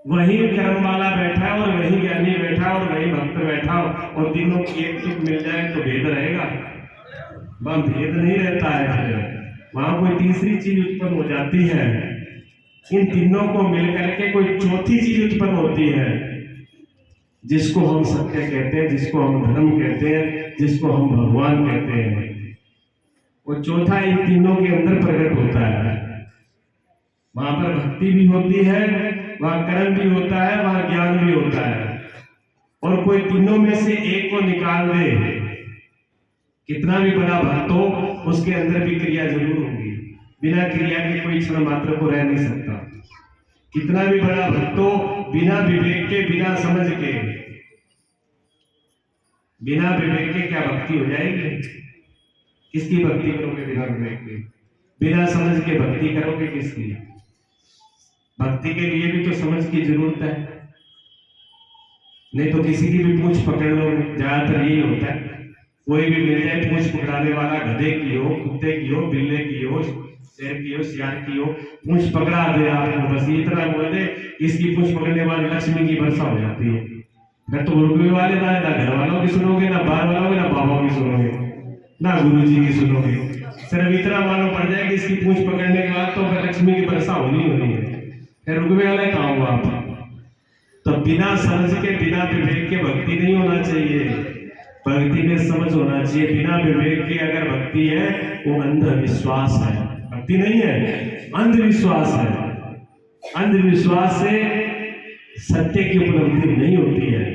वही कर्म वाला बैठा है और वही ज्ञानी बैठा है और वही भक्त बैठा हो, और तीनों की एक चीज मिल जाए तो भेद रहेगा? वहां भेद नहीं रहता है, फिर वहां कोई तीसरी चीज उत्पन्न हो जाती है। इन तीनों को मिलकर के कोई चौथी चीज उत्पन्न होती है, जिसको हम सत्य कहते हैं, जिसको हम धर्म कहते हैं, जिसको हम भगवान कहते हैं। वो चौथा इन तीनों के अंदर प्रकट होता है। वहां पर भक्ति भी होती है, वहां कर्म भी होता है, वहां ज्ञान भी होता है। और कोई तीनों में से एक को निकाल दे, कितना भी बड़ा भक्त हो, उसके अंदर भी क्रिया जरूर होगी। बिना क्रिया के कोई क्षण मात्र को रह नहीं सकता। कितना भी बड़ा भक्त हो, बिना विवेक के, बिना समझ के, बिना विवेक के क्या भक्ति हो जाएगी? किसकी भक्ति करोगे बिना विवेक के? बिना समझ के भक्ति करोगे किसकी? भक्ति के लिए भी तो समझ की जरूरत है, नहीं तो किसी की भी पूंछ पकड़ लो। ज्यादातर यही होता है, कोई भी मिल जाए पूंछ पकड़ाने वाला, गधे की हो, कुत्ते की हो, बिल्ले की हो, शेर की हो, सियार की हो, पूंछ पकड़ा दे आपको, बस इतना बोल दे, इसकी पूंछ पकड़ने वाली लक्ष्मी की वर्षा हो जाती है। फिर तो रुकने वाले ना घर वालों की सुनोगे, ना बाहर वालों की, ना बाबा की सुनोगे, ना गुरु जी की सुनोगे। सिर्फ इतना मालूम पड़ जाए कि इसकी पूंछ पकड़ने के बाद तो फिर लक्ष्मी की वर्षा होनी है। फिर रुकने वाले कहाँ हुआ आप? तो बिना समझ के, बिना विवेक के भक्ति नहीं होना चाहिए। भक्ति में समझ होना चाहिए। बिना विवेक के अगर भक्ति है, वो अंधविश्वास है, भक्ति नहीं है, अंधविश्वास है। अंधविश्वास से सत्य की उपलब्धि नहीं होती है,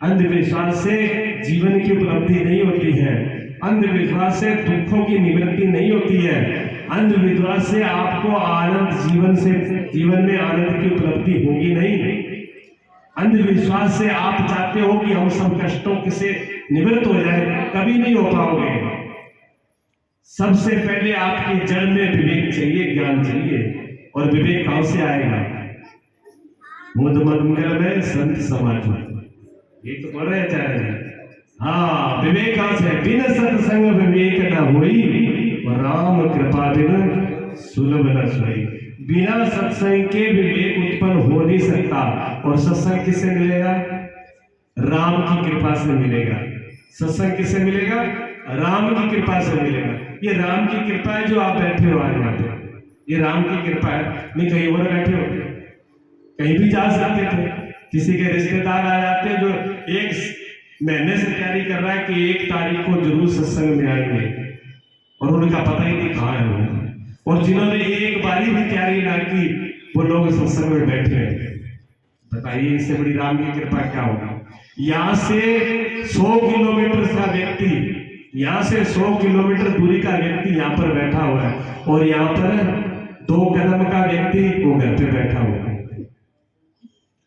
अंधविश्वास से जीवन की उपलब्धि नहीं होती है, अंधविश्वास से दुखों की निवृत्ति नहीं होती है, अंधविश्वास से आपको आनंद, जीवन में आनंद की उपलब्धि होगी नहीं। अंधविश्वास से आप चाहते हो कि हम सब कष्टों से निवृत्त हो जाए, कभी नहीं हो पाओगे। सबसे पहले आपकी जड़ में विवेक चाहिए, ज्ञान चाहिए। और विवेक कहां से आएगा? बुद्ध मंगल में संत समाज में, ये तो बोल रहे चाहे। हाँ, विवेक कहां से? बिन सत्संग विवेक न होई, राम कृपा बिन सुलभ न सोई। बिना सत्संग के विवेक उत्पन्न हो नहीं सकता। और सत्संग किससे मिलेगा? राम की कृपा से मिलेगा। सत्संग किससे मिलेगा? राम की कृपा से मिलेगा। ये राम की कृपा है जो आप बैठे हो आज यहाँ पे, ये राम की कृपा है। नहीं कहीं और बैठे होते, कहीं भी जा सकते थे। किसी के रिश्तेदार आ जाते जो एक महीने से तैयारी कर रहा है कि 1 तारीख को जरूर सत्संग में आएंगे, और उनका पता ही नहीं कहाँ है वो। और जिन्होंने एक बारी भी तैयारी ना की, वो लोग सत्संग में बैठे हैं। बताइए इससे बड़ी राम की कृपा क्या होगी? यहाँ से 100 किलोमीटर का व्यक्ति, यहाँ से 100 किलोमीटर दूरी का व्यक्ति यहाँ पर बैठा हुआ है, और यहाँ पर 2 कदम का व्यक्ति वो घर पे बैठा हुआ है।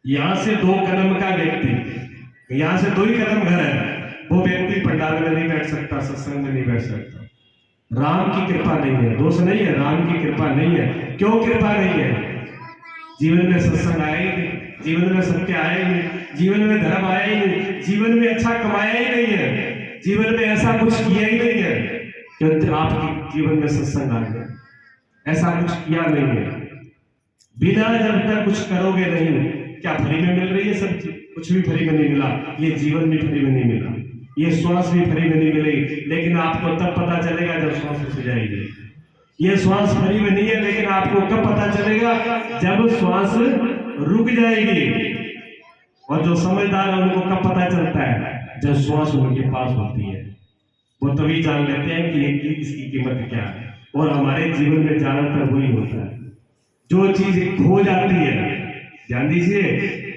यहाँ से 2 कदम का व्यक्ति, यहाँ से 2 ही कदम घर है, वो व्यक्ति पंडाल में नहीं बैठ सकता, सत्संग में नहीं बैठ सकता। राम की कृपा नहीं है, दोष नहीं है, राम की कृपा नहीं है। क्यों कृपा नहीं है? जीवन में सत्संग आया ही नहीं, जीवन में सत्य आया ही नहीं, जीवन में धर्म आया ही नहीं, जीवन में अच्छा कमाया ही नहीं है, जीवन में ऐसा कुछ किया ही नहीं है कि आपके जीवन में सत्संग आ गया। ऐसा कुछ किया नहीं है। बिना जब तक कुछ करोगे नहीं, क्या फ्री में मिल रही है सब चीज? कुछ भी फ्री में नहीं मिला। ये जीवन भी फ्री में नहीं मिला, ये श्वास भी फ्री में नहीं मिलेगी। लेकिन आपको तब पता चलेगा जब श्वास रुक जाएगी। ये श्वास फ्री में नहीं है, लेकिन आपको कब पता चलेगा? जब श्वास रुक जाएगी। और जो समझदार है उनको कब पता चलता है? जब श्वास उनके पास होती है, वो तभी जान लेते हैं कि इसकी कीमत क्या है। और हमारे जीवन में ज्यादातर वही होता है, जो चीज खो जाती है, ध्यान दीजिए,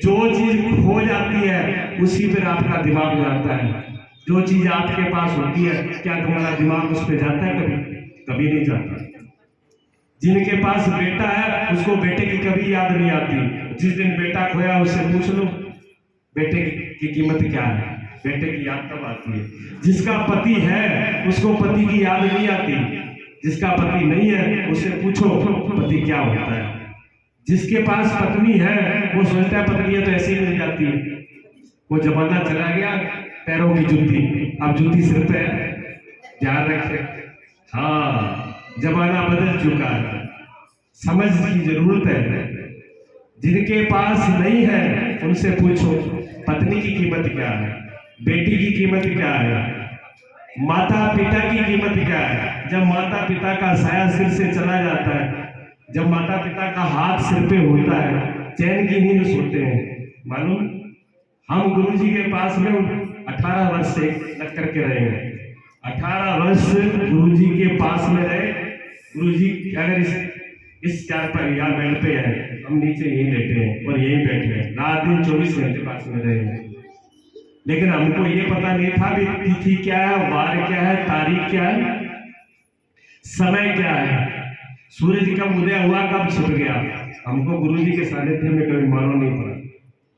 जो चीज खो जाती है उसी पर आपका दिमाग जाता है। जो चीज आपके पास होती है, क्या तुम्हारा दिमाग उस पर जाता है? कभी नहीं जाता। जिनके पास बेटा है उसको बेटे की कभी याद नहीं आती। जिस दिन बेटा खोया उससे पूछ लो बेटे की कीमत क्या है, बेटे की याद कब आती है? जिसका पति है उसको पति की याद नहीं आती, जिसका पति नहीं है उससे पूछो पति क्या होता है। जिसके पास पत्नी है वो सोचता है पत्नी है तो ऐसे ही मिल जाती है। वो जमाना चला गया पैरों की जूती, अब जूती सिर पे है, ध्यान रखे। हाँ, जमाना बदल चुका है, समझ की जरूरत है। जिनके पास नहीं है उनसे पूछो पत्नी की कीमत क्या है, बेटी की कीमत क्या है, माता पिता की कीमत क्या है। जब माता पिता का साया सिर से चला जाता है, जब माता पिता का हाथ सिर पे होता है, चैन की नींद सोते हैं। मालूम, हम गुरुजी के पास में 18 वर्ष से लग करके रहे हैं। 18 वर्ष गुरुजी के पास में रहे। गुरुजी अगर इस चार पर या बेड पे है, हम नीचे यहीं लेटे हैं और यहीं बैठे हैं। रात दिन 24 घंटे पास में रहे हैं। लेकिन हमको ये पता नहीं था भी तिथि क्या है, वार क्या है, तारीख क्या है, समय क्या है, सूरज कब उदय हुआ, कब छिप गया। हमको गुरुजी के सानिध्य में कभी मालूम नहीं पड़ा।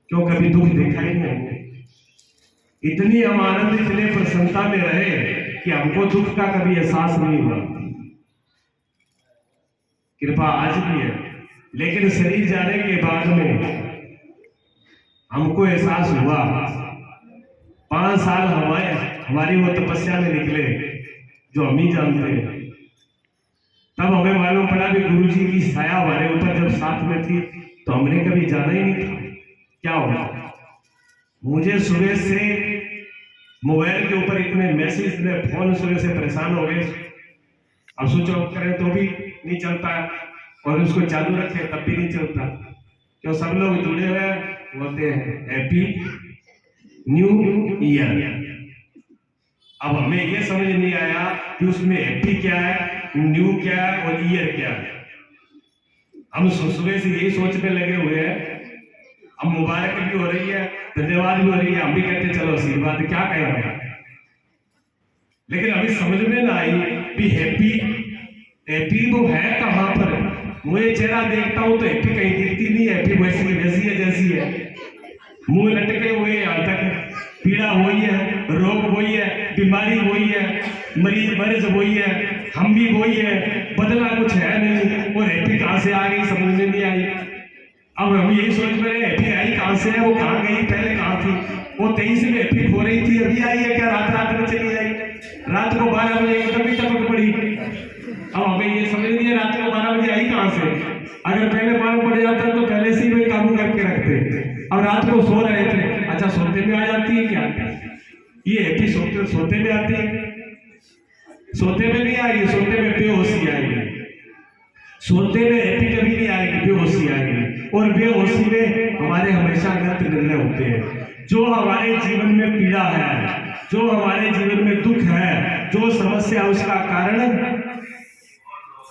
क्यों, कभी दुख देखा ही नहीं हमने। इतनी हम आनंद, इतने प्रसन्नता में रहे कि हमको दुख का कभी एहसास नहीं हुआ। कृपा आज भी है, लेकिन शरीर जाने के बाद में हमको एहसास हुआ। 5 साल हमारी वो तपस्या में निकले जो हम ही जानते हैं। तब हमें मालूम पड़ा कि गुरुजी की छाया हमारे ऊपर जब साथ में थी तो हमने कभी जाना ही नहीं था क्या होगा। मुझे सुबह से मोबाइल के ऊपर इतने मैसेज, इतने फोन, सुबह से परेशान हो गए। अब स्विच ऑफ करें तो भी नहीं चलता और उसको चालू रखें तब भी नहीं चलता। क्यों, सब लोग जुड़े हुए बोलते हैं हैप्पी न्यू ईयर। अब हमें यह समझ नहीं आया कि उसमें हैप्पी क्या है, न्यू क्या है और ईयर क्या है। हम सुबह से यही सोचने लगे हुए हैं। अब मुबारक भी हो रही है, धन्यवाद भी हो रही है, हम भी कहते चलो आशीर्वाद क्या कहेंगे। लेकिन अभी समझ में ना आई कि हैप्पी वो है कहां पर। मुझे चेहरा देखता हूं तो हैप्पी कहीं दिखती नहीं है। हैप्पी वैसी है जैसी है, मुंह लटके हुए, यहाँ तक पीड़ा वही है, रोग वही है, बीमारी वही है, मरीज वही है, हम भी वही है, बदला कुछ है नहीं। और हैप्पी कहां से आ गई समझ में नहीं आई। अब हम यही सोच में रहे हैप्पी आई कहां से है, वो कहां गई, पहले कहां थी। वो 23 में हैप्पी हो रही थी, अभी आई है क्या, रात में चली आई। रात को 12 बजे तभी टपक पड़ी। अब हमें ये समझ नहीं है रात को 12 बजे आई कहां से। अगर पहले मालूम पड़ जाता तो पहले से ही वही काबू करके रखते। अब रात को सो रहे थे, अच्छा सोते में आ जाती है क्या ये हैप्पी, सोते में आती है। सोते में नहीं आएगी, सोते में बेहोशी आएगी। सोते में हैप्पी कभी नहीं आएगी, बेहोशी आएगी। और बेहोशी में हमारे हमेशा गलत निर्णय होते हैं। जो हमारे जीवन में पीड़ा है, जो हमारे जीवन में दुख है, जो समस्या, उसका कारण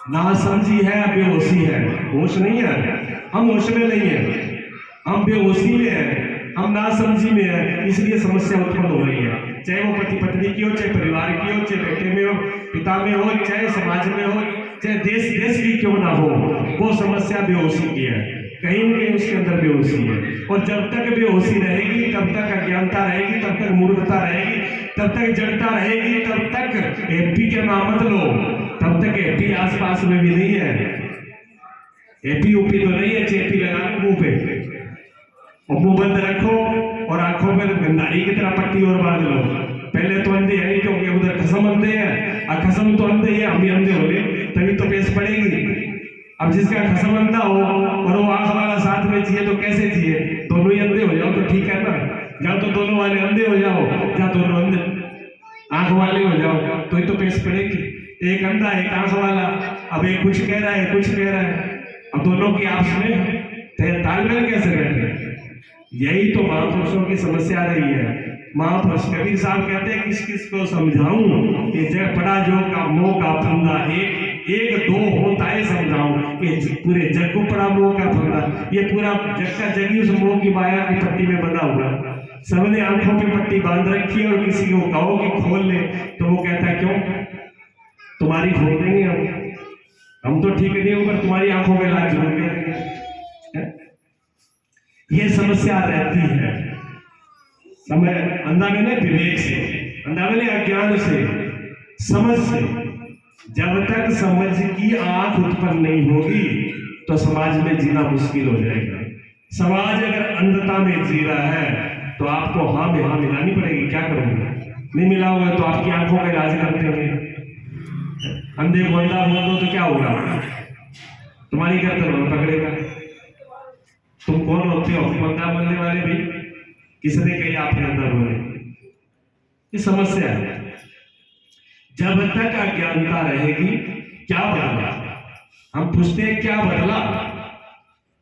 नासमझी है, बेहोशी है। होश नहीं है, हम होश में नहीं है, हम बेहोशी में है, हम नासमझी में है, इसलिए समस्या उत्पन्न हो रही है। चाहे वो पति पत्नी की हो, चाहे परिवार की हो, चाहे बेटे में हो, पिता में हो, चाहे समाज में हो, चाहे देश की क्यों ना हो, वो समस्या बेहोशी की है। कहीं न कहीं उसके अंदर बेहोशी है। और जब तक बेहोशी रहेगी, तब तक अज्ञानता रहेगी, तब तक मूर्खता रहेगी, तब तक जड़ता रहेगी, तब तक हैप्पी के नाम मत लो। तब तक हैप्पी आसपास में भी नहीं है। हैप्पी ऊपी तो नहीं है, चेपी लगा लो मुंह पे और मुंह बंद रखो और आंखों में गंधारी की तरह पट्टी और बांध लो। पहले तो अंधे है क्योंकि उधर खसम अंधे है, और खसम तो अंधे है, हम भी अंधे हो गए, तभी तो पेश पड़ेगी। अब जिसका खसम अंधा हो और वो आंख वाला साथ में जिए तो कैसे जिए। दोनों ही अंधे हो जाओ तो ठीक है ना, या तो दोनों वाले अंधे हो जाओ या दोनों अंधे आंख वाले हो जाओ तो ही तो पेश पड़ेगी। एक अंधा एक आंख वाला, अब एक कुछ कह रहा है, कुछ कह रहा है, अब दोनों की आपस में तालमेल कैसे बैठे। यही तो महापुरुषों की समस्या रही है। महापुरुष कबीर साहब कहते हैं किस किस को समझाऊं कि जग पड़ा जो का मोह का फंदा, एक दो होता है समझाऊं कि पूरे जग को पड़ा मोह का फंदा। ये पूरा जग का जग ही उस मोह की माया की पट्टी में बंधा हुआ। सबने आंखों की पट्टी बांध रखी है और किसी को कहो कि खोल ले तो वो कहता है क्यों, तुम्हारी खोल देंगे हम तो ठीक नहीं होगा, तुम्हारी आंखों में लाज जोड़ेंगे। ये समस्या रहती है। समय अंधा मैंने विवेक से, अंधा मैंने अज्ञान से, समझ से। जब तक समझ की आंख उत्पन्न नहीं होगी तो समाज में जीना मुश्किल हो जाएगा। समाज अगर अंधता में जी रहा है तो आपको हाँ में हाँ मिलानी पड़ेगी। क्या करोगे, नहीं मिला होगा तो आपकी आंखों का इलाज करते होंगे। अंधे को अंधा बोल दो तो क्या होगा, तुम्हारी गर्दन पकड़ेगा। तुम कौन होते हो पंगा बोलने वाले भी? किसने कही आपके अंदर बोले? ये समस्या है। जब तक अज्ञानता रहेगी क्या बदला? हम पूछते हैं क्या बदला?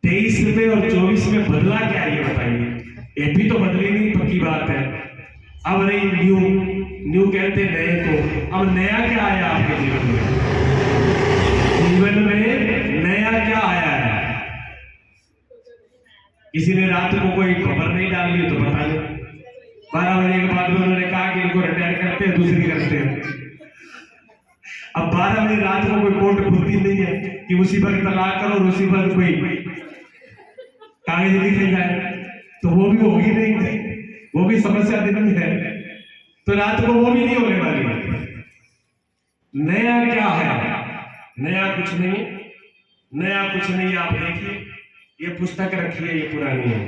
23 में और 24 में बदला क्या, ये बताइए। ये भी तो बदली नहीं, पक्की बात है। अब नहीं न्यू न्यू कहते नए को। अब नया क्या आया आपके जीवन में? जीवन में नया क्या आया है? किसी ने रात को कोई खबर नहीं डाली तो बता दो। 12 बजे के बाद उन्होंने कहा कि इनको रिटायर करते हैं, दूसरी करते हैं। अब 12 बजे रात को कोई कोर्ट खुलती नहीं है कि उसी पर तलाक करो और उसी पर कोई कागज लिखे जाए, तो वो भी होगी नहीं, वो भी समस्या दिन है। तो रात को वो भी नहीं होने वाली है। नया क्या है? नया कुछ नहीं, नया कुछ नहीं। आप देखिए, ये पुस्तक रखी है, ये पुरानी है।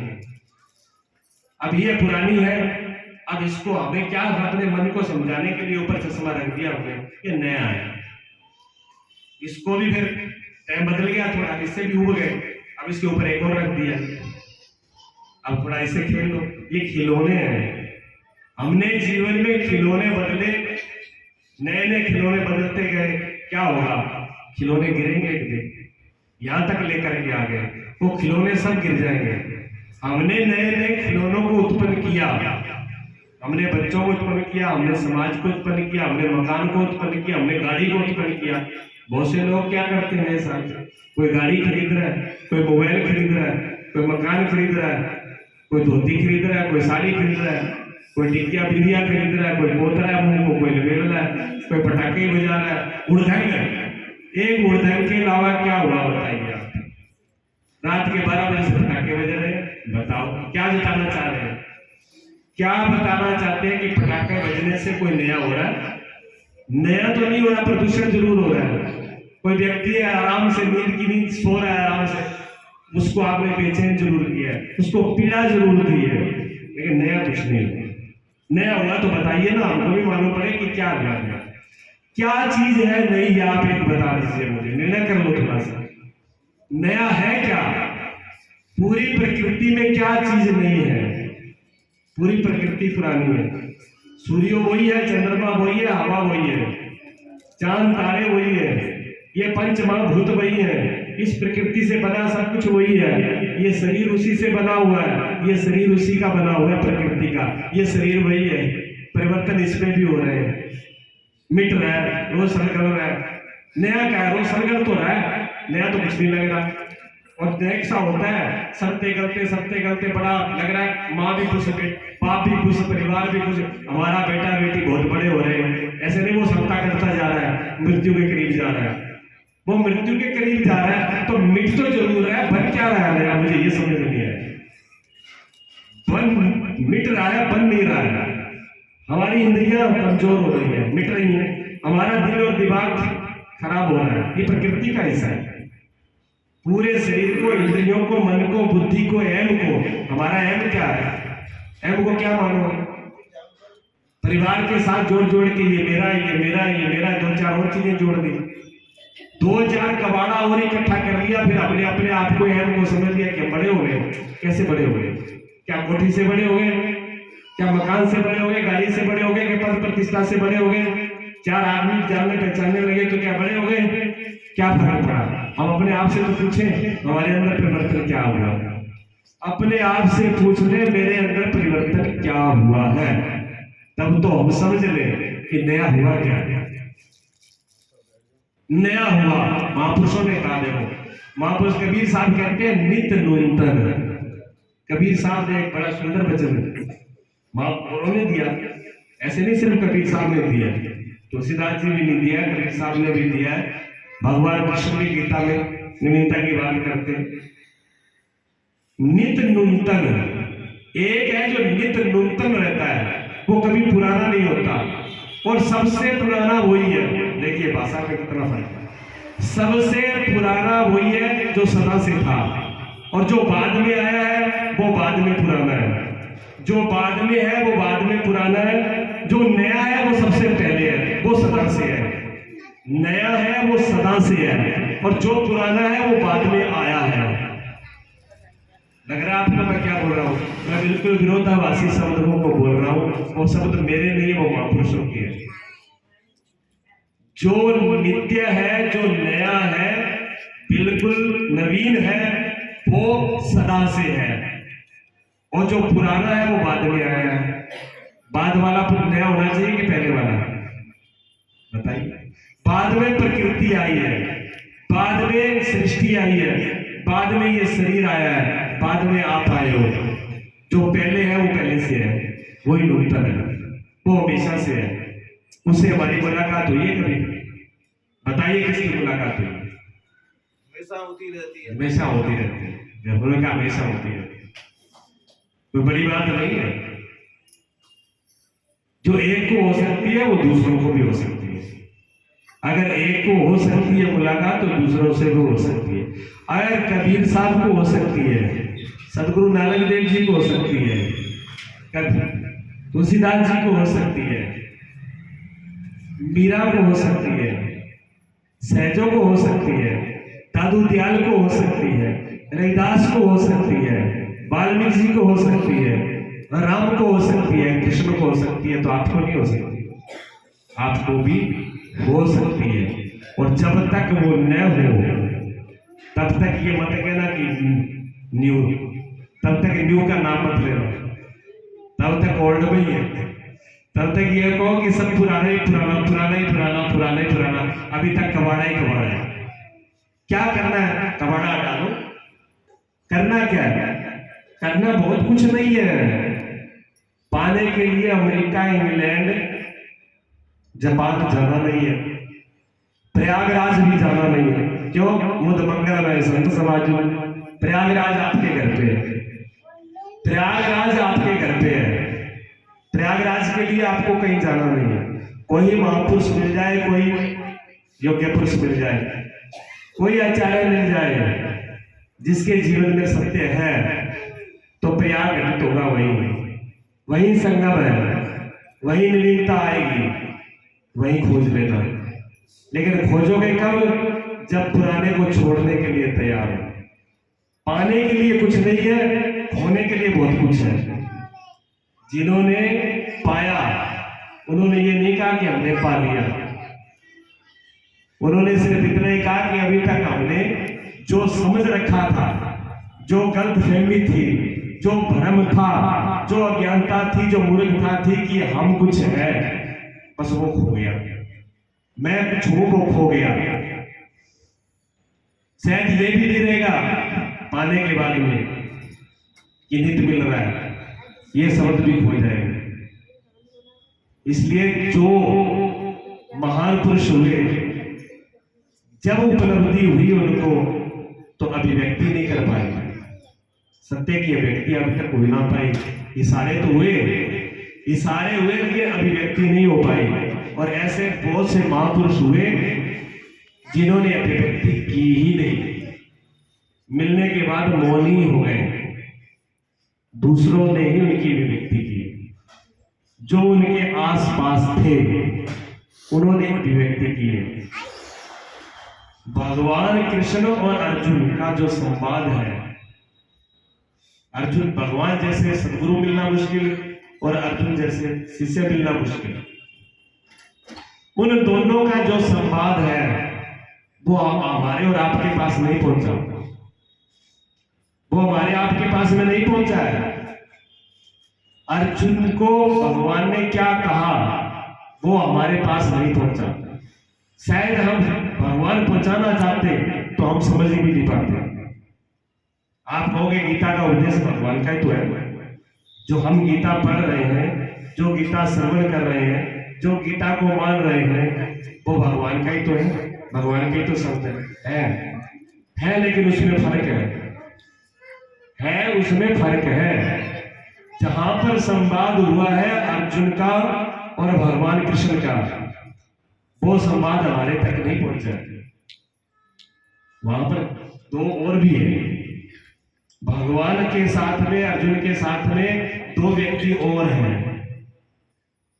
अब ये पुरानी है, अब इसको हमें क्या, अपने मन को समझाने के लिए ऊपर चश्मा रख दिया हमने, ये नया है। इसको भी फिर टाइम बदल गया थोड़ा, इससे भी उब गए, अब इसके ऊपर एक और रख दिया। अब थोड़ा इसे खेल लो। ये खिलौने हैं। हमने जीवन में खिलौने बदले, नए नए खिलौने बदलते गए, क्या होगा? खिलौने गिरेंगे एक दिन, यहां तक लेकर के आ गए, वो खिलौने सब गिर जाएंगे। हमने नए नए खिलौनों को उत्पन्न किया, हमने बच्चों को उत्पन्न किया, हमने समाज को उत्पन्न किया, हमने मकान को उत्पन्न किया, हमने गाड़ी को उत्पन्न किया। बहुत से लोग क्या करते हैं साथ, कोई गाड़ी खरीद रहा है, कोई मोबाइल खरीद रहा है, कोई मकान खरीद रहा है, कोई धोती खरीद रहा है, कोई साड़ी खरीद रहा है, कोई टिकिया बिंदिया खरीद रहा है, कोई पोत रहा है मुंह को, कोई लपेट रहा है, कोई पटाखे बजा रहा है। उड़धंग, एक उड़धंग के अलावा क्या हुआ बताइए आप? रात के 12 बजे से पटाखे बज रहे हैं, बताओ क्या बताना चाह रहे हैं? क्या बताना चाहते हैं कि पटाखे बजने से कोई नया हो रहा है? नया तो नहीं हो रहा, प्रदूषण जरूर हो रहा है। कोई व्यक्ति है आराम से नींद की नींद सो रहा है आराम से, उसको आपने बेचैन जरूर किया है, उसको पीड़ा जरूर दी है, लेकिन नया कुछ नहीं हुआ। नया हुआ तो बताइए ना, हमको भी मालूम पड़े कि क्या हुआ, क्या चीज है नई, आप एक बता दीजिए मुझे, निर्णय कर लो थोड़ा सा। नया है क्या? पूरी प्रकृति में क्या चीज नहीं है? पूरी प्रकृति पुरानी है। सूर्य वही है, चंद्रमा वही है, हवा वही है, चांद तारे वही है, ये पंच महाभूत वही है, इस प्रकृति से बना सब कुछ वही है, ये शरीर उसी से बना हुआ है, ये शरीर उसी का बना हुआ है, प्रकृति का, ये शरीर वही है। परिवर्तन इसमें भी हो रहे हैं, मिट रहा है, रोज सरगल रहा है। नया क्या है? रोज सरगल तो रहा है, नया तो कुछ नहीं लग रहा। और ऐसा होता है, सबते गलते बड़ा लग रहा है, माँ भी खुश, बाप भी खुश, परिवार भी खुश, हमारा बेटा बेटी बहुत बड़े हो रहे हैं। ऐसे नहीं, वो सबका करता जा रहा है, मृत्यु के करीब जा रहा है। वो मृत्यु के करीब जा रहा है तो मिट तो जरूर है, बन क्या रहा है? मुझे ये समझ नहीं आया। बन मिट रहा है, बन नहीं रहा है। हमारी इंद्रियां कमजोर हो रही है, मिट रही है, हमारा दिल और दिमाग खराब हो रहा है, ये प्रकृति का हिस्सा है। पूरे शरीर को, इंद्रियों को, मन को, बुद्धि को, एम को, हमारा एम क्या है? एम को क्या मानो? परिवार के साथ जोड़ जोड़ के ये मेरा, ये मेरा, ये मेरा, 2-4 और चीजें जोड़ दी, 2-4 कबाड़ा और इकट्ठा कर लिया, फिर अपने अपने आप को एम को समझ लिया कि बड़े हो गए। कैसे बड़े हो गए? क्या कोठी से बड़े हो गए? क्या मकान से बड़े हो गए? गाड़ी से बड़े हो गए? क्या पद प्रतिष्ठा से बड़े हो गए? 4 आदमी जानने पहचानने लगे तो क्या बड़े हो गए? क्या फर्क पड़ा? हम अपने आप से तो पूछें, हमारे अंदर परिवर्तन क्या हुआ? अपने आप से पूछ ले, मेरे अंदर परिवर्तन क्या हुआ है, तब तो हम समझ ले कि नया हुआ क्या है। नया हुआ, महापुरुषों ने कहा, देखो महापुरुष कबीर साहब कहते हैं नित्य नूतन। कबीर साहब ने एक बड़ा सुंदर वचन महापुरुषों ने दिया, ऐसे नहीं सिर्फ कबीर साहब ने दिया, तुलसीदास जी भी नहीं दिया, कबीर साहब ने भी दिया है। भगवान कृष्ण की गीता में नवीनता की बात करते हैं, नित्य नूतन। एक है जो नित्य नूतन रहता है, वो कभी पुराना नहीं होता, और सबसे पुराना वही है। देखिए भाषा में कितना फर्क है। सबसे पुराना वही है जो सदा से था, और जो बाद में आया है वो बाद में पुराना है। जो बाद में है वो बाद में पुराना है, जो नया है वो सबसे पहले है, वो सदा से है। नया है वो सदा से है, और जो पुराना है वो बाद में आया है। लग रहा है आपको मैं क्या बोल रहा हूँ? मैं बिल्कुल विरोधाभासी शब्दों को बोल रहा हूँ। वो शब्द मेरे नहीं, वो महापुरुषों के हैं। जो नित्य है, जो नया है, बिल्कुल नवीन है, वो सदा से है, और जो पुराना है वो बाद में आया है। बाद वाला फिर नया होना चाहिए कि पहले वाला? बताइए। बाद में प्रकृति आई है, बाद में सृष्टि आई है, बाद में ये शरीर आया है, बाद में आप आए हो। जो पहले है वो पहले से है, वही नूतन है, वो हमेशा से है। उससे हमारी मुलाकात हुई है कभी? बताइए किसकी मुलाकात हुई? हमेशा होती रहती है। हमेशा होती रहती है। उन्होंने कहा हमेशा होती रहती है, कोई बड़ी बात नहीं है। जो एक को हो सकती है वो दूसरों को भी हो सकती है। अगर एक को हो सकती है मुलाकात तो दूसरों से भी हो सकती है। अगर कबीर साहब को हो सकती है, सदगुरु नानक देव जी को हो सकती है, तुलसीदास जी को हो सकती है, मीरा को हो सकती है, सहजों को हो सकती है, दादू दयाल को हो सकती है, रविदास को हो सकती है, वाल्मीकि जी को हो सकती है, राम को हो सकती है, कृष्ण को हो सकती है, तो आपको नहीं हो सकती? आपको भी हो सकती है। और जब तक वो न हो तब तक ये मत कहना कि न्यू, तब तक न्यू का नाम मत लेना, तब तक ओल्ड में ही है। तब तक ये कहो कि सब पुराना ही पुराना, पुराना ही पुराना, पुराना ही पुराना, अभी तक कबाड़ा ही कबाड़ा है। क्या करना है? कबाड़ा डालो। करना क्या है? करना बहुत कुछ नहीं है। पाने के लिए अमेरिका, इंग्लैंड, जापान जाना नहीं है, प्रयागराज भी जाना नहीं है। क्यों? मुद मंगल में संत समाज में प्रयागराज आपके घर पे है, प्रयागराज आपके घर पे है। प्रयागराज के लिए आपको कहीं जाना नहीं है। कोई महापुरुष मिल जाए, कोई योग्य पुरुष मिल जाए, कोई आचार्य मिल जाए जिसके जीवन में सत्य है, तो प्रयाग घटित होगा वहीं संगम है, वहीं नवीनता आएगी, वहीं खोज लेना। लेकिन खोजोगे कब? जब पुराने को छोड़ने के लिए तैयार हो। पाने के लिए कुछ नहीं है, खोने के लिए बहुत कुछ है। जिन्होंने पाया उन्होंने ये नहीं कहा कि हमने पा लिया, उन्होंने सिर्फ इतना ही कहा कि अभी तक हमने जो समझ रखा था, जो गलतफहमी थी, जो भ्रम था, जो अज्ञानता थी, जो मूर्खता थी कि हम कुछ है, बस वो खो गया। मैं कुछ हूं, वो खो गया। शायद ये भी नहीं रहेगा पाने के बाद में कि नित मिल रहा है, ये शब्द भी खो जाएगा। इसलिए जो महान पुरुष हुए, जब उपलब्धि हुई उनको, तो अभिव्यक्ति नहीं कर पाए। सत्य की अभिव्यक्ति अभी तक हो ना पाई। इशारे तो हुए, इशारे हुए, लेकिन अभिव्यक्ति नहीं हो पाई। और ऐसे बहुत से महापुरुष हुए जिन्होंने अभिव्यक्ति की ही नहीं, मिलने के बाद मौन ही हो गए। दूसरों ने ही उनकी अभिव्यक्ति की। जो उनके आसपास थे उन्होंने अभिव्यक्ति की है। भगवान कृष्ण और अर्जुन का जो संवाद है, अर्जुन भगवान जैसे सदगुरु मिलना मुश्किल और अर्जुन जैसे शिष्य मिलना मुश्किल। उन दोनों का जो संवाद है वो हमारे और आपके पास नहीं पहुंचा, वो हमारे आपके पास में नहीं पहुंचा है। अर्जुन को भगवान ने क्या कहा वो हमारे पास नहीं पहुंचा। शायद हम भगवान पहुंचाना चाहते तो हम समझ ही भी नहीं पाते। आप कहोगे गीता का उद्देश्य भगवान का ही तो है। जो हम गीता पढ़ रहे हैं, जो गीता श्रवण कर रहे हैं, जो गीता को मान रहे हैं, वो भगवान का ही तो है, भगवान के ही तो शब्द है। लेकिन उसमें फर्क है, उसमें फर्क है। जहां पर संवाद हुआ है अर्जुन का और भगवान कृष्ण का, वो संवाद हमारे तक नहीं पहुंचा। वहां पर दो और भी है। भगवान के साथ में, अर्जुन के साथ में दो व्यक्ति और हैं।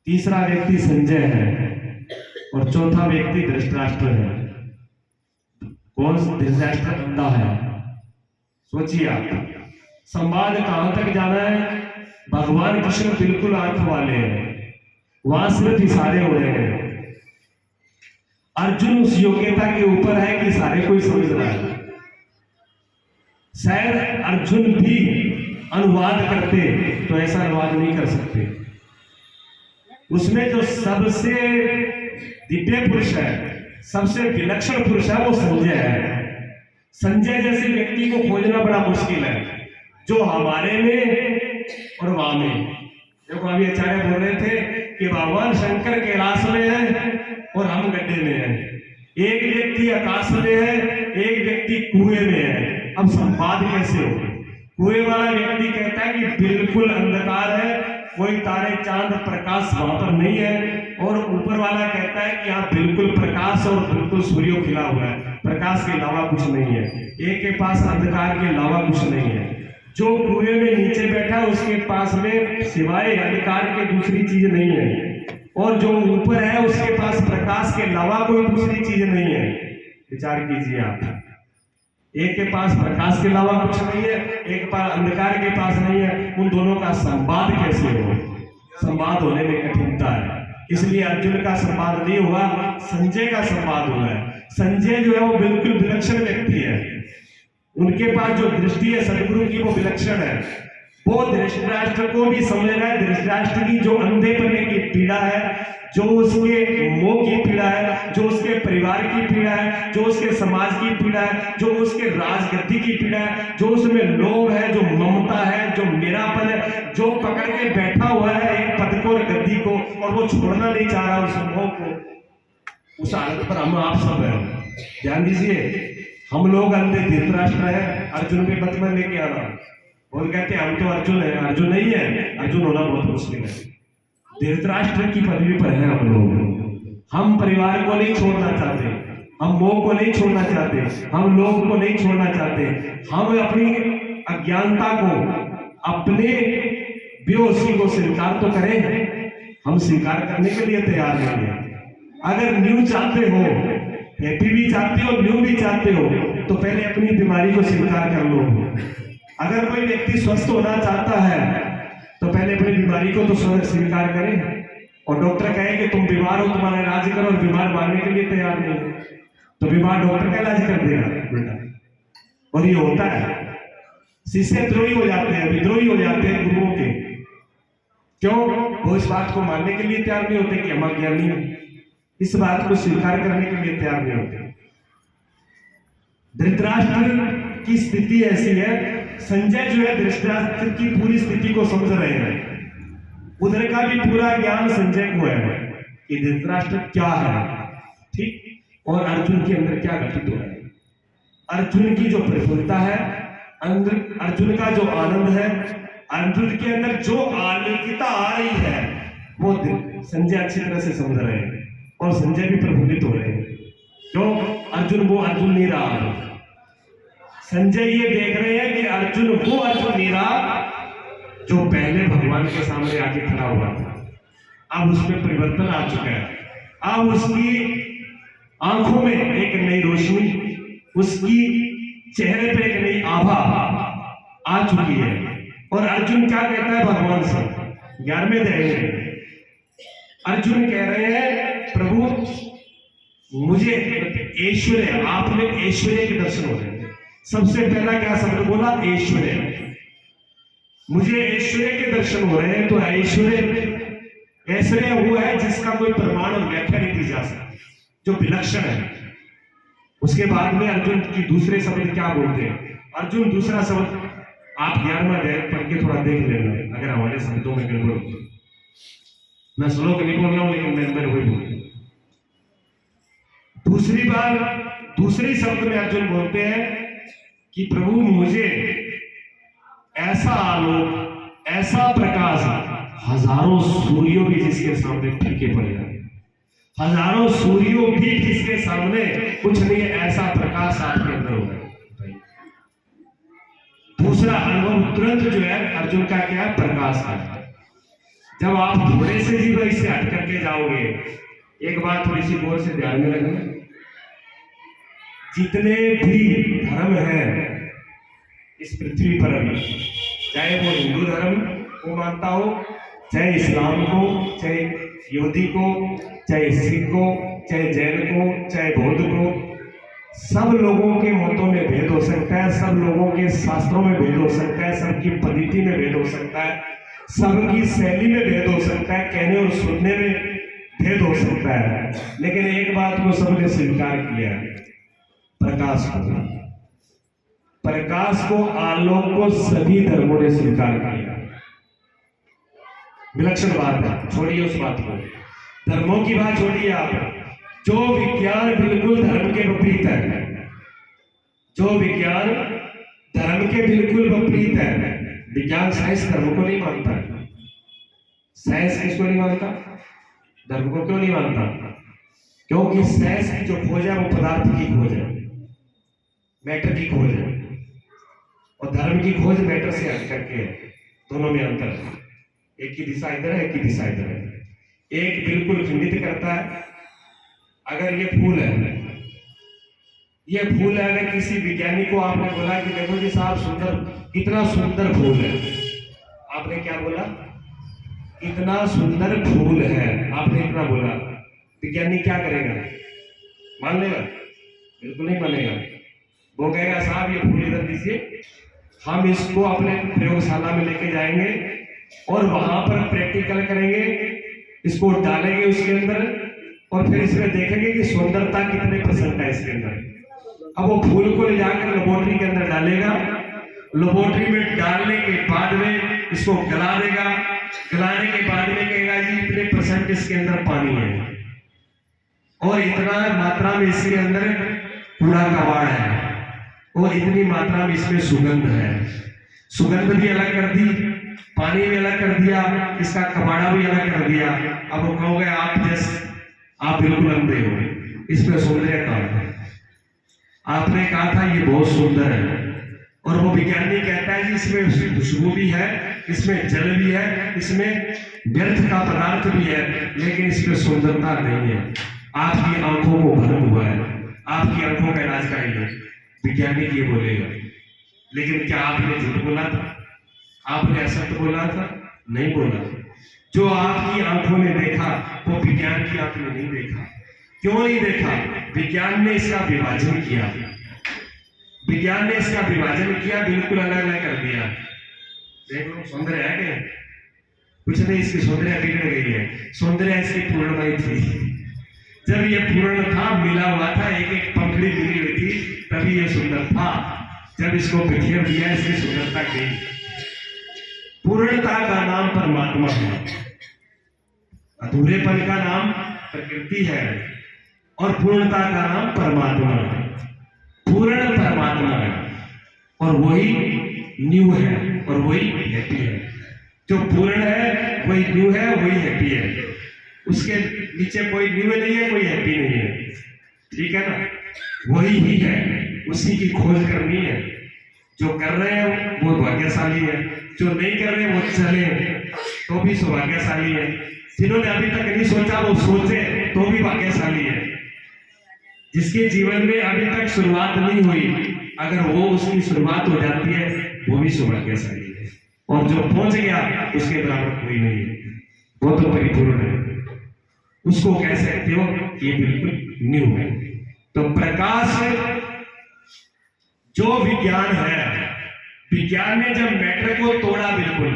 तीसरा व्यक्ति संजय है और चौथा व्यक्ति धृतराष्ट्र है। कौन? धृतराष्ट्र अंधा है। सोचिए आप, संवाद कहां तक जाना है? भगवान कृष्ण बिल्कुल आंख वाले हैं, वहां सिर्फ इशारे हो रहे हैं। अर्जुन उस योग्यता के ऊपर है कि सारे कोई समझ रहा है। शायद अर्जुन भी अनुवाद करते तो ऐसा अनुवाद नहीं कर सकते। उसमें जो सबसे दिव्य पुरुष है, सबसे विलक्षण पुरुष है, वो संजय है। संजय जैसे व्यक्ति को खोजना बड़ा मुश्किल है, जो हमारे में और वहां में। देखो अभी आचार्य बोल रहे थे कि भगवान शंकर कैलाश में है और हम गड्ढे में हैं। एक व्यक्ति आकाश में है, एक व्यक्ति कुएं में है। अब संवाद कैसे हो? कुएं वाला व्यक्ति कहता है कि बिल्कुल अंधकार है, कोई तारे चांद प्रकाश वहां पर नहीं है, और ऊपर वाला कहता है कि यहाँ बिल्कुल प्रकाश और बिल्कुल सूर्य खिला हुआ है, प्रकाश के अलावा कुछ नहीं है। एक के पास अंधकार के अलावा कुछ नहीं है। जो कुएं में नीचे बैठा उसके पास में सिवाय अंधकार के दूसरी चीज नहीं है, और जो ऊपर है उसके पास प्रकाश के अलावा कोई दूसरी चीज नहीं है। विचार कीजिए आप, एक के पास प्रकाश के अलावा कुछ नहीं है, एक के पास अंधकार के पास नहीं है। उन दोनों का संवाद कैसे हो? संवाद होने में कठिनता है, इसलिए अर्जुन का संवाद नहीं हुआ, संजय का संवाद हुआ है। संजय जो है वो बिल्कुल विलक्षण व्यक्ति है, उनके पास जो दृष्टि है सदगुरु की वो विलक्षण है। वो धृतराष्ट्र को भी समझ रहा है, धृतराष्ट्र की जो अंधेपने की पीड़ा है, जो उसके मोह की पीड़ा है, जो उसके परिवार की पीड़ा है, जो उसके समाज की पीड़ा है, जो उसके राजगद्दी की पीड़ा है, जो उसमें लोभ है, जो ममता है, जो मेरापन है, जो पकड़ के बैठा हुआ है एक पद को और गद्दी को, और वो छोड़ना नहीं चाह रहा उस मोह को। उस हालत पर हम आप सब हैं। ध्यान दीजिए, हम लोग अंधे धृतराष्ट्र है, अर्जुन के मत में लेके आना। और कहते हैं हम तो अर्जुन है, अर्जुन नहीं है, अर्जुन होना बहुत मुश्किल है। धृतराष्ट्र की पदवी पर है हम लोग। हम परिवार को नहीं छोड़ना चाहते, हम मोह को नहीं छोड़ना चाहते, हम लोग को नहीं छोड़ना चाहते। हम अपनी अज्ञानता को, अपने बेहोशी को स्वीकार तो करें। हम स्वीकार करने के लिए तैयार नहीं है। अगर न्यू चाहते हो, हैप्पी भी चाहते हो, न्यू भी चाहते हो, तो पहले अपनी बीमारी को स्वीकार कर लो। अगर कोई व्यक्ति स्वस्थ होना चाहता है तो पहले अपनी बीमारी को तो स्वीकार करे। और डॉक्टर कहे कि तुम बीमार हो, तुम्हारा इलाज करो, और बीमार मारने के लिए तैयार नहीं है, तो बीमार डॉक्टर का इलाज कर देगा बेटा। और ये होता है, शिष्य द्रोही हो जाते हैं, विद्रोही हो जाते हैं गुरुओं के। क्यों? वो इस बात को मानने के लिए तैयार नहीं होते कि हम अज्ञानी हैं, इस बात को स्वीकार करने के लिए तैयार नहीं होते। धृतराष्ट्र की स्थिति ऐसी है, संजय जो है धृतराष्ट्र की पूरी स्थिति को समझ रहे हैं। उधर का भी पूरा ज्ञान संजय को है कि धृतराष्ट्र क्या है, ठीक, और अर्जुन के अंदर क्या घटित हो रहा है। अर्जुन की जो प्रफुल्लता है, अर्जुन का जो आनंद है, अर्जुन के अंदर जो आलोकिता आ रही है, वो संजय अच्छी तरह से समझ रहे हैं, और संजय भी प्रफुल्लित हो रहे हैं। क्यों? अर्जुन वो अर्जुन नहीं रहा। संजय ये देख रहे हैं कि अर्जुन वो अर्जुन नहीं रहा जो पहले भगवान के सामने आके खड़ा हुआ था। अब उसमें परिवर्तन आ चुका है। अब उसकी आंखों में एक नई रोशनी, उसकी चेहरे पे एक नई आभा आ चुकी है। और अर्जुन क्या कहता है भगवान से? 11वें अध्याय में अर्जुन कह रहे हैं, प्रभु मुझे ऐश्वर्य, आपने ऐश्वर्य के दर्शन हो रहे हैं। सबसे पहला क्या शब्द बोला? ऐश्वर्य। मुझे ऐश्वर्य के दर्शन हो रहे हैं। तो ऐश्वर्य वो है जिसका कोई प्रमाण और व्याख्या नहीं दी जा सकती, जो विलक्षण है। उसके बाद में अर्जुन की दूसरे शब्द क्या बोलते हैं? अर्जुन दूसरा शब्द आप 11वां अध्याय पढ़ के थोड़ा देख लेना, अगर हमारे शब्दों में गड़बड़ हो। मैं श्लोक नहीं बोल रहा हूं, लेकिन मैं वही बोल। दूसरी बार दूसरे शब्द में अर्जुन बोलते हैं कि प्रभु मुझे ऐसा आलोक, ऐसा प्रकाश, हजारों सूर्यों भी जिसके सामने फीके पड़ जाए, हजारों सूर्यों भी जिसके सामने कुछ नहीं, ऐसा प्रकाश आपके अंदर होगा। दूसरा अनुभव तुरंत जो है अर्जुन का क्या है? प्रकाश है। जब आप थोड़े से जीव इससे हट करके जाओगे, एक बात थोड़ी सी गौर से ध्यान में रखना, जितने भी धर्म हैं इस पृथ्वी पर अभी, चाहे वो हिंदू धर्म को मानता हो, चाहे इस्लाम को, चाहे यहूदी को, चाहे सिख को, चाहे जैन को, चाहे बौद्ध को, सब लोगों के मतों में भेद हो सकता है, सब लोगों के शास्त्रों में भेद हो सकता है, सबकी पद्धति में भेद हो सकता है, सबकी शैली में भेद हो सकता है, कहने और सुनने में भेद हो सकता है, लेकिन एक बात को सबने स्वीकार किया, प्रकाश को। प्रकाश को, आलोक को सभी धर्मों ने स्वीकार किया। विलक्षण बात है, छोड़िए उस बात को, धर्मों की बात छोड़िए आप। जो विज्ञान बिल्कुल धर्म के विपरीत है, जो विज्ञान धर्म के बिल्कुल विपरीत है, विज्ञान साइंस धर्म को नहीं मानता। साइंस किसको नहीं मानता? धर्म को क्यों नहीं मानता? क्योंकि साइंस की जो खोज है वो पदार्थ की खोज है, मैटर की खोज है, और धर्म की खोज मैटर से हट करके है। दोनों में अंतर है, एक की दिशा इधर है, एक की दिशा इधर है। एक बिल्कुल खंडित करता है, अगर ये फूल है, ये फूल है, अगर किसी विज्ञानी को आपने बोला कि देखो जी साहब सुंदर, कितना सुंदर फूल है, आपने क्या बोला? कितना सुंदर फूल है, आपने इतना बोला, विज्ञानी क्या करेगा? मान लेगा? बिल्कुल नहीं मानेगा। वो कहेगा साहब ये फूल इधर दीजिए, हम इसको अपने प्रयोगशाला में लेके जाएंगे और वहां पर प्रैक्टिकल करेंगे, इसको डालेंगे उसके अंदर और फिर इसमें देखेंगे कि सुंदरता कितने % है इसके अंदर। अब वो फूल को ले जाकर लेबोरेटरी के अंदर डालेगा, लेबोरेटरी में डालने के बाद में इसको गला देगा, गलाने के बाद में कहेगा जी इतने % इसके अंदर पानी है और इतना मात्रा में इसके अंदर कूड़ा कबाड़ है और इतनी मात्रा में इसमें सुगंध है। सुगंध भी अलग कर दी, पानी भी अलग कर दिया, इसका कबाड़ा भी अलग कर दिया। अब वो कहोगे आप बिल्कुल अंधे हो, इसमें सौंदर्य कहाँ है? आपने कहा था ये बहुत सुंदर है और वो विज्ञानी कहता है कि इसमें खुशबू भी है, इसमें जल भी है, इसमें व्यर्थ का पदार्थ भी है, लेकिन इसमें सुंदरता नहीं है। आपकी आंखों को भ्रम हुआ है, आपकी आंखों का इलाज कराइए, विज्ञानी ये बोलेगा। लेकिन क्या आपने झूठ बोला था? आपने असत्य बोला था? नहीं बोला। जो आपकी आंखों ने देखा वो विज्ञान की आंख ने नहीं देखा। क्यों नहीं देखा? विज्ञान ने इसका विभाजन किया, विज्ञान ने इसका विभाजन किया, बिल्कुल अलग अलग कर दिया। देखो सौंदर्य है क्या? कुछ नहीं, इसकी सौंदर्य बिगड़ गई है। सौंदर्य इसकी पूर्णमय थी, जब ये पूर्ण था, मिला हुआ था, एक एक पंखड़ी मिली हुई थी, तभी ये सुंदर था। जब इसको बिखेर दिया, इसकी सुंदरता गई। पूर्णता का नाम परमात्मा है, अधूरेपन का नाम प्रकृति है और पूर्णता का नाम परमात्मा है। पूर्ण परमात्मा है और वही न्यू है और वही हैप्पी है। जो पूर्ण है वही न्यू है, वही हैप्पी है। उसके नीचे कोई न्यू नहीं है, कोई हैप्पी नहीं है, ठीक है ना? वही ही है, उसी की खोज करनी है। जो कर रहे हैं वो भाग्यशाली है, जो नहीं कर रहे वो चले तो भी सौभाग्यशाली है। जिन्होंने अभी तक नहीं सोचा वो सोचे तो भी भाग्यशाली है। जिसके जीवन में अभी तक शुरुआत नहीं हुई, अगर वो उसकी शुरुआत हो जाती है वो भी सौभाग्यशाली है। और जो पहुंच गया उसके बराबर कोई नहीं है, वो तो परिपूर्ण है। उसको कह सकते हो ये बिल्कुल न्यू है। तो प्रकाश जो विज्ञान है, विज्ञान ने जब मैटर को तोड़ा, बिल्कुल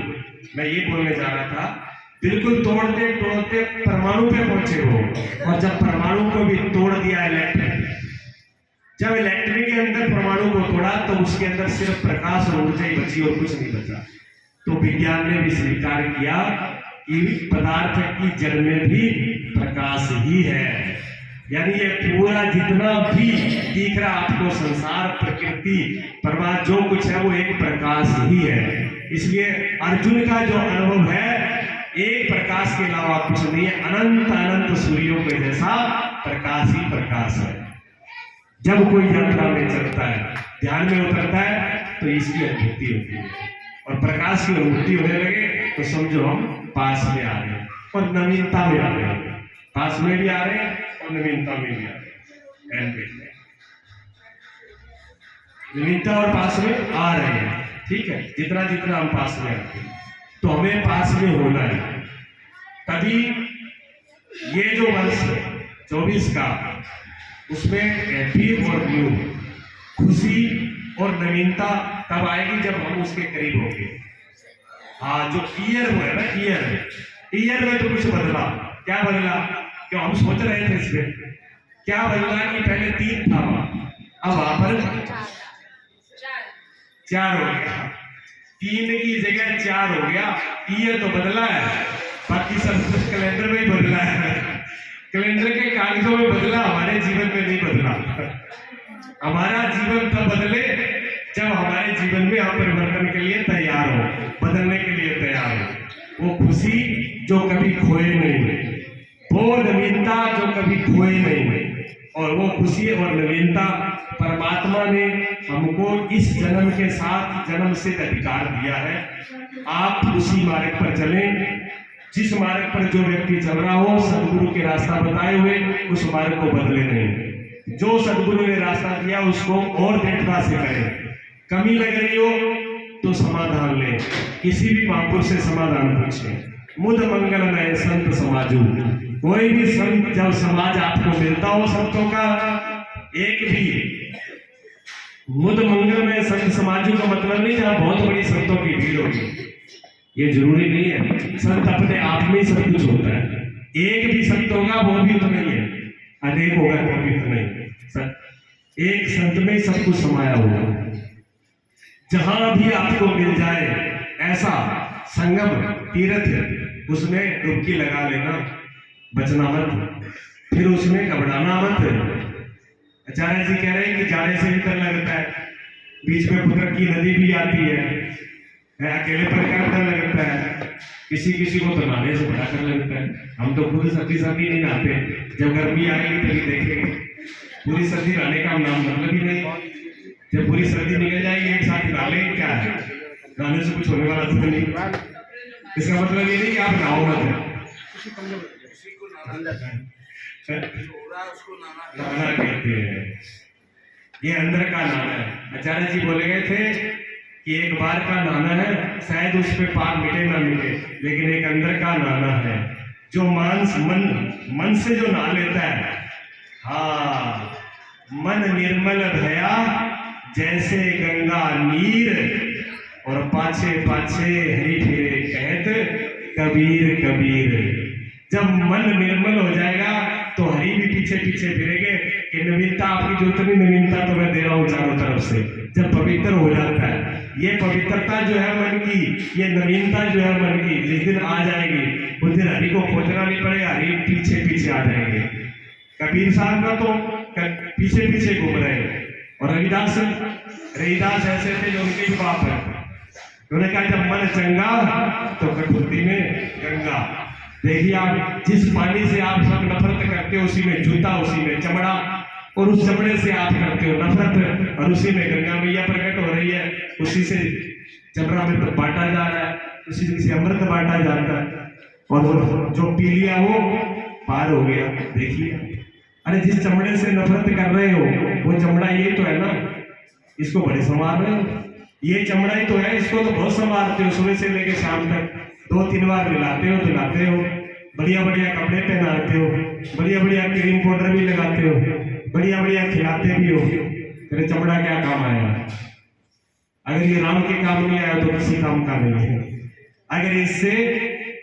मैं ये बोलने जा रहा था, बिल्कुल तोड़ते तोड़ते परमाणु पे पहुंचे वो, और जब परमाणु को भी तोड़ दिया इलेक्ट्रिक, जब इलेक्ट्रिक के अंदर परमाणु को तोड़ा तो उसके अंदर सिर्फ प्रकाश और ऊर्जा ही बची और कुछ नहीं बचा। तो विज्ञान ने भी स्वीकार किया कि पदार्थ की जड़ में भी प्रकाश ही है। यानी ये पूरा जितना भी दिख रहा आपको संसार, प्रकृति, परमात्मा, जो कुछ है वो एक प्रकाश ही है। इसलिए अर्जुन का जो अनुभव है एक प्रकाश के अलावा कुछ नहीं है, अनंत अनंत सूर्यों के जैसा प्रकाश ही प्रकाश है। जब कोई यात्रा में चलता है, ध्यान में उतरता है तो इसकी अनुभूति होती है, और प्रकाश की अनुभूति होने लगे तो समझो हम पास में आ रहे हैं और नवीनता में आ रहे हैं, पास में भी आ रहे हैं और नवीनता में भी आ रहे हैं। नवीनता और पास में आ रहे हैं, ठीक है। जितना जितना हम पास में आते हैं तो हमें पास में होना है। तभी ये जो वर्ष 24 का, उसमें हैप्पी और न्यू, खुशी और नवीनता तब आएगी जब हम उसके करीब होंगे। हाँ, जो ईयर हुआ है ना, ईयर में तो कुछ बदला। क्या बदला? क्यों हम सोच रहे थे इसमें क्या बदला कि पहले 3 था, अब वहां पर 4 हो गया। 3 की जगह 4 हो गया। ईयर तो बदला है, बाकी सब कुछ कैलेंडर में ही बदला है। कैलेंडर के कागजों में बदला, हमारे जीवन में नहीं बदला। हमारा जीवन तब बदले जब हमारे जीवन में हम परिवर्तन के लिए तैयार हो, बदलने के लिए तैयार हो। वो खुशी जो कभी खोए नहीं, वो नवीनता जो कभी खोए नहीं, और वो खुशी और नवीनता परमात्मा ने हमको इस जन्म के साथ जन्म से अधिकार दिया है। आप उसी मार्ग पर चलें, जिस मार्ग पर जो व्यक्ति चल रहा हो, सदगुरु के रास्ता बताए हुए उस मार्ग को बदले नहीं। जो सदगुरु ने रास्ता दिया उसको और दृढ़ता से करें। कमी लग रही हो तो समाधान लें, किसी भी महापुरुष से समाधान पूछें। मुद मंगलमय संत समाजू, कोई भी संत जब समाज आपको मिलता हो संतों का, एक भी मुद मंगलमय संत समाजू का मतलब नहीं जहाँ बहुत बड़ी संतों की भीड़ होगी, ये जरूरी नहीं है। संत अपने आप में ही सब कुछ होता है। एक भी संत होगा वो भी उतना ही है, अनेक होगा वो भी उतना ही। एक संत में सब कुछ समाया हुआ। जहां भी आपको मिल जाए ऐसा संगम तीर्थ, उसमें डुबकी लगा लेना, बचना मत, फिर उसमें घबराना मत। आचार्य जी कह रहे हैं कि जाने से भी डर लगता है, बीच में पुत्र की नदी भी आती है, अकेले पर क्या डर लगता है, किसी किसी को तो नहाने से बड़ा डर लगता है। हम तो खुद सर्दी नहीं नहाते, जब गर्मी आएगी तभी देखेंगे। पूरी सर्दी नहाने का नाम मतलब ही नहीं। जब पूरी सर्दी निकल जाएगी एक साथ नहा लेंगे, क्या है, नहाने से कुछ होने वाला तो नहीं। इसका मतलब ये नहीं कि आप नहाओ मत, नहाना कहते हैं, ये अंदर का नहाना है। आचार्य जी बोले गए थे कि एक बार का नहाना है, शायद उस पे पाप मिटे ना मिटे, लेकिन एक अंदर का नहाना है जो मन से जो नहा लेता है। हाँ, मन निर्मल भया जैसे गंगा नीर, और पाछे पाछे हरि फिरे कहत कबीर कबीर। जब मन निर्मल हो जाएगा तो हरि भी पीछे पीछे फिरेंगे कि नवीनता आपकी जो उतनी नवीनता तो मैं दे रहा हूँ चारों तरफ से। जब पवित्र हो जाता है, ये पवित्रता जो है मन की, ये नवीनता जो है मन की, जिस दिन आ जाएगी उस दिन हरि को खोजना नहीं पड़ेगा, हरि पीछे पीछे आ जाएंगे। कबीर साहब का तो पीछे पीछे घूम रहे हैं। और रविदास ऐसे थे जो उनके बाप है, उन्होंने कहा जब मन चंगा तो कठपुतली में गंगा। देखिए आप जिस पानी से आप सब नफरत करते हो उसी में जूता, उसी में चमड़ा, और उस चमड़े से आप करते हो नफरत, और उसी में गंगा मैया प्रकट हो रही है, उसी से चमड़ा में बांटा जा रहा है, उसी से अमृत बांटा जाता है, और वो जो पी लिया वो पार हो गया। देखिए, अरे जिस चमड़े से नफरत कर रहे हो वो चमड़ा ये तो है ना, इसको बड़े संवार रहे हो। ये चमड़ा ही तो है, इसको तो बहुत संवारते हो, सुबह से लेकर शाम तक 2-3 बार मिलाते हो, धुलाते हो, बढ़िया बढ़िया कपड़े पहनाते हो, बढ़िया बढ़िया क्रीम पाउडर भी लगाते हो, बढ़िया बढ़िया खिलाते भी हो। तेरे चमड़ा क्या काम आया? अगर ये राम के काम नहीं आया तो किसी काम का नहीं है। अगर इससे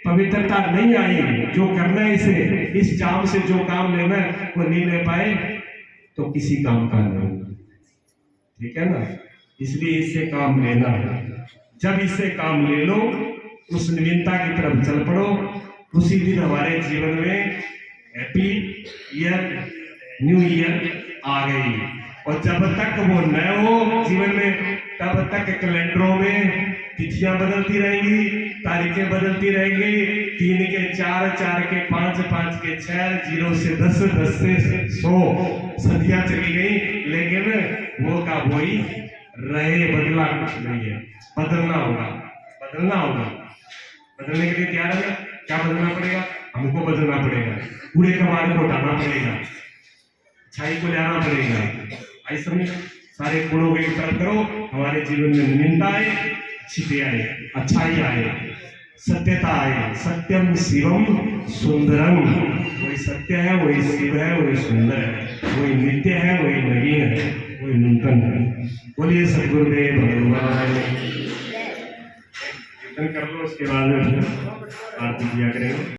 पवित्रता नहीं आई, जो करना है इसे, इस चाम से जो काम लेना है वो नहीं ले पाए तो किसी काम का नहीं। ठीक है ना? इसलिए इससे काम लेना है। जब इससे काम ले लो, उस नवीनता की तरफ चल पड़ो, उसी दिन हमारे जीवन में हैप्पी ईयर, न्यू ईयर आ गई। और जब तक वो नए हो जीवन में, तब तक कैलेंडरों में तिथियां बदलती रहेंगी, तारीखें बदलती रहेंगी। 3 के 4, 4 के 5, 5 के 6, 0 से 10, 10 से 100 सदियां चली गई, लेकिन वो का वही रहे, बदला कुछ नहीं है। बदलना होगा, बदलना होगा। बदलने के लिए क्या रहेगा? क्या बदलना पड़ेगा? हमको बदलना पड़ेगा, कूड़े कबाड़ को हटाना पड़ेगा, अच्छाई को लाना पड़ेगा। आई समझ? सारे गुणों को एक तरफ करो, हमारे जीवन में नवीनता आए, अच्छी आए, अच्छाई आए, सत्यता आए। सत्यम शिवम सुंदरम, वही सत्य है, वही शिव है, वही सुंदर है, वही नित्य है, वही नवीन है, वही नूतन है। बोलिए सद्गुरुदेव भगवान कीर्तन कर लो, उसके बाद में आरती किया करेंगे।